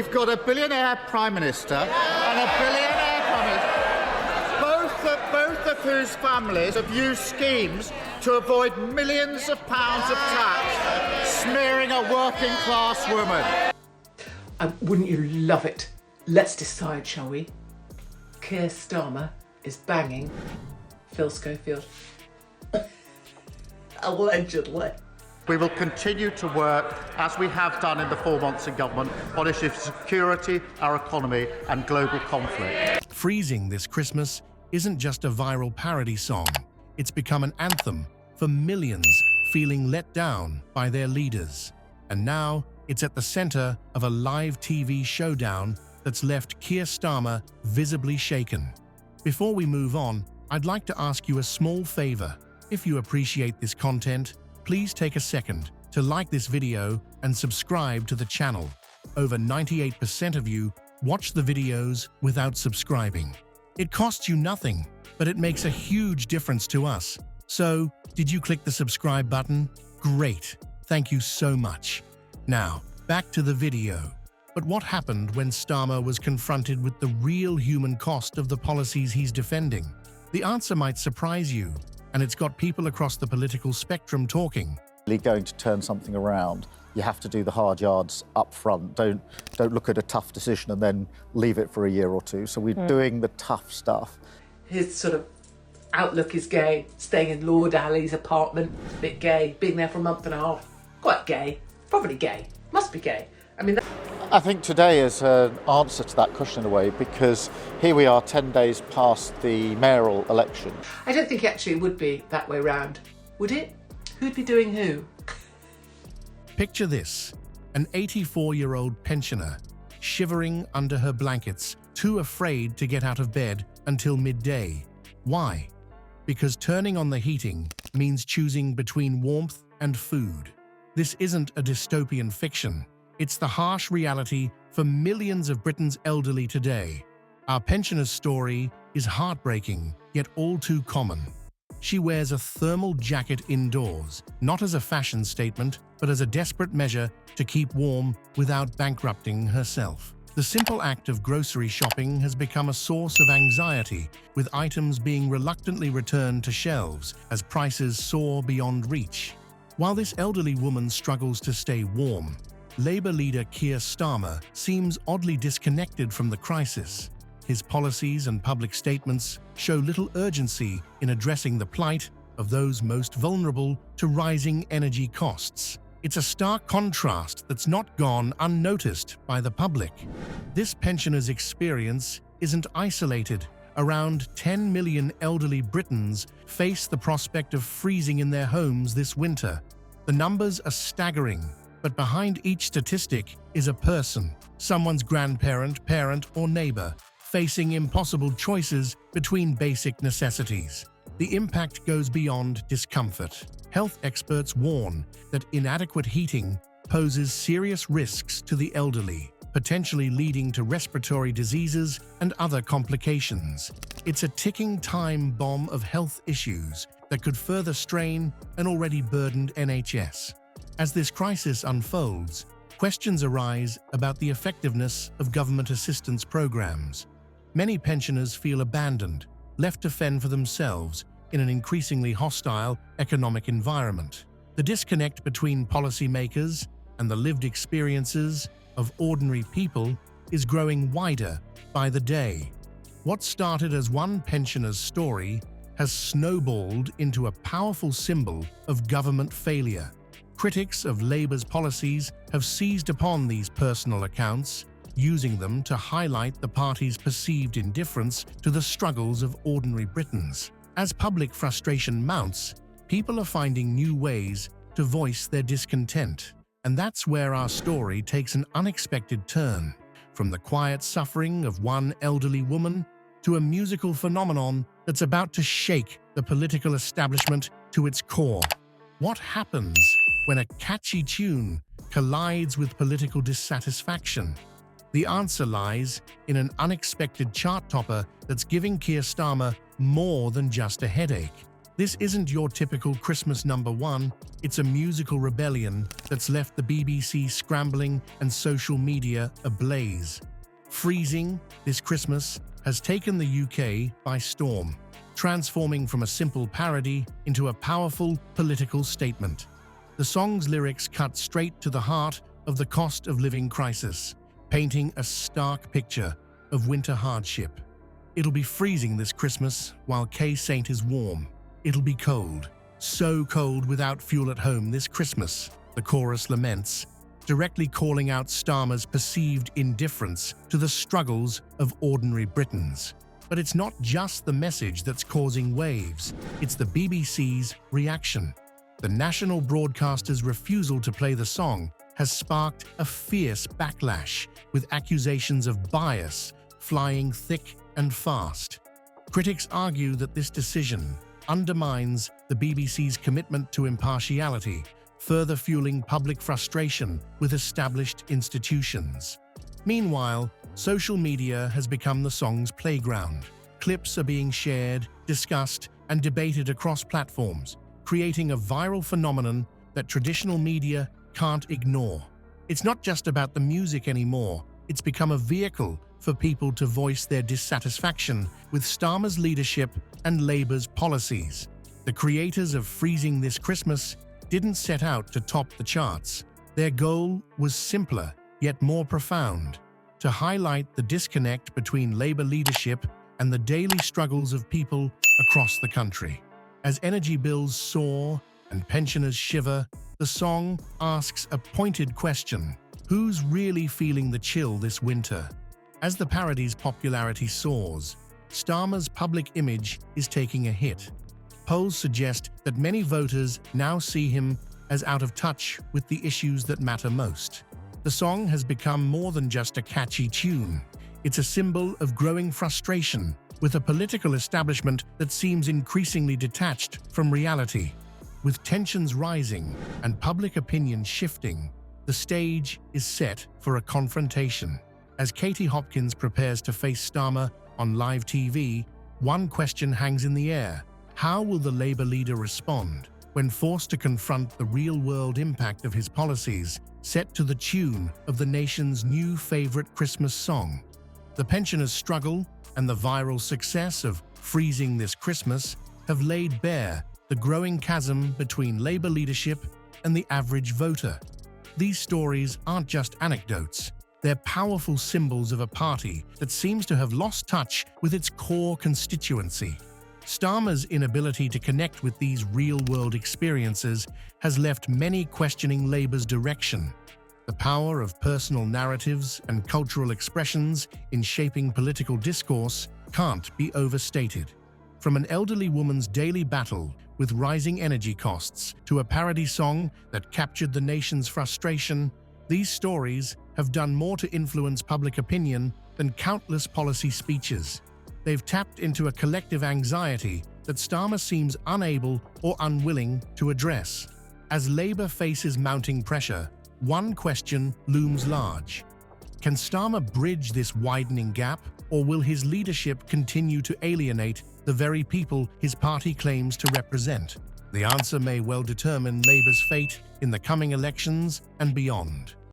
We've got a billionaire Prime Minister and a billionaire Prime Minister, both of whose families have used schemes to avoid millions of pounds of tax, smearing a working-class woman. Wouldn't you love it? Let's decide, shall we? Keir Starmer is banging Phil Schofield. Allegedly. We will continue to work, as we have done in the 4 months in government, on issues of security, our economy and global conflict. Freezing this Christmas isn't just a viral parody song. It's become an anthem for millions feeling let down by their leaders. And now it's at the center of a live TV showdown that's left Keir Starmer visibly shaken. Before we move on, I'd like to ask you a small favor. If you appreciate this content, please take a second to like this video and subscribe to the channel. Over 98% of you watch the videos without subscribing. It costs you nothing, but it makes a huge difference to us. So, did you click the subscribe button? Great, thank you so much. Now, back to the video. But what happened when Starmer was confronted with the real human cost of the policies he's defending? The answer might surprise you, and it's got people across the political spectrum talking. Really going to turn something around, you have to do the hard yards up front. Don't look at a tough decision and then leave it for a year or two. So we're doing the tough stuff. His sort of outlook is gay. Staying in Lord Alley's apartment, a bit gay. Being there for a month and a half, quite gay. Probably gay. Must be gay. I mean, I think today is an answer to that question in a way, because here we are 10 days past the mayoral election. I don't think actually it would be that way round, would it? Who'd be doing who? Picture this, an 84-year-old pensioner shivering under her blankets, too afraid to get out of bed until midday. Why? Because turning on the heating means choosing between warmth and food. This isn't a dystopian fiction. It's the harsh reality for millions of Britain's elderly today. Our pensioner's story is heartbreaking, yet all too common. She wears a thermal jacket indoors, not as a fashion statement, but as a desperate measure to keep warm without bankrupting herself. The simple act of grocery shopping has become a source of anxiety, with items being reluctantly returned to shelves as prices soar beyond reach. While this elderly woman struggles to stay warm, Labour leader Keir Starmer seems oddly disconnected from the crisis. His policies and public statements show little urgency in addressing the plight of those most vulnerable to rising energy costs. It's a stark contrast that's not gone unnoticed by the public. This pensioner's experience isn't isolated. Around 10 million elderly Britons face the prospect of freezing in their homes this winter. The numbers are staggering. But behind each statistic is a person, someone's grandparent, parent, or neighbor, facing impossible choices between basic necessities. The impact goes beyond discomfort. Health experts warn that inadequate heating poses serious risks to the elderly, potentially leading to respiratory diseases and other complications. It's a ticking time bomb of health issues that could further strain an already burdened NHS. As this crisis unfolds, questions arise about the effectiveness of government assistance programs. Many pensioners feel abandoned, left to fend for themselves in an increasingly hostile economic environment. The disconnect between policymakers and the lived experiences of ordinary people is growing wider by the day. What started as one pensioner's story has snowballed into a powerful symbol of government failure. Critics of Labour's policies have seized upon these personal accounts, using them to highlight the party's perceived indifference to the struggles of ordinary Britons. As public frustration mounts, people are finding new ways to voice their discontent. And that's where our story takes an unexpected turn, from the quiet suffering of one elderly woman to a musical phenomenon that's about to shake the political establishment to its core. What happens when a catchy tune collides with political dissatisfaction? The answer lies in an unexpected chart topper that's giving Keir Starmer more than just a headache. This isn't your typical Christmas #1, it's a musical rebellion that's left the BBC scrambling and social media ablaze. Freezing This Christmas has taken the UK by storm, transforming from a simple parody into a powerful political statement. The song's lyrics cut straight to the heart of the cost of living crisis, painting a stark picture of winter hardship. It'll be freezing this Christmas while K-Saint is warm. It'll be cold, so cold without fuel at home this Christmas, the chorus laments, directly calling out Starmer's perceived indifference to the struggles of ordinary Britons. But it's not just the message that's causing waves, it's the BBC's reaction. The national broadcaster's refusal to play the song has sparked a fierce backlash, with accusations of bias flying thick and fast. Critics argue that this decision undermines the BBC's commitment to impartiality, further fueling public frustration with established institutions. Meanwhile, social media has become the song's playground. Clips are being shared, discussed, and debated across platforms, creating a viral phenomenon that traditional media can't ignore. It's not just about the music anymore, it's become a vehicle for people to voice their dissatisfaction with Starmer's leadership and Labour's policies. The creators of Freezing This Christmas didn't set out to top the charts. Their goal was simpler, yet more profound: to highlight the disconnect between Labour leadership and the daily struggles of people across the country. As energy bills soar and pensioners shiver, the song asks a pointed question: who's really feeling the chill this winter? As the parody's popularity soars, Starmer's public image is taking a hit. Polls suggest that many voters now see him as out of touch with the issues that matter most. The song has become more than just a catchy tune. It's a symbol of growing frustration with a political establishment that seems increasingly detached from reality. With tensions rising and public opinion shifting, the stage is set for a confrontation. As Katie Hopkins prepares to face Starmer on live TV, one question hangs in the air: how will the Labour leader respond when forced to confront the real-world impact of his policies, set to the tune of the nation's new favourite Christmas song? The pensioners' struggle and the viral success of Freezing This Christmas have laid bare the growing chasm between Labour leadership and the average voter. These stories aren't just anecdotes. They're powerful symbols of a party that seems to have lost touch with its core constituency. Starmer's inability to connect with these real-world experiences has left many questioning Labour's direction. The power of personal narratives and cultural expressions in shaping political discourse can't be overstated. From an elderly woman's daily battle with rising energy costs to a parody song that captured the nation's frustration, these stories have done more to influence public opinion than countless policy speeches. They've tapped into a collective anxiety that Starmer seems unable or unwilling to address. As Labour faces mounting pressure, one question looms large: can Starmer bridge this widening gap, or will his leadership continue to alienate the very people his party claims to represent? The answer may well determine Labour's fate in the coming elections and beyond.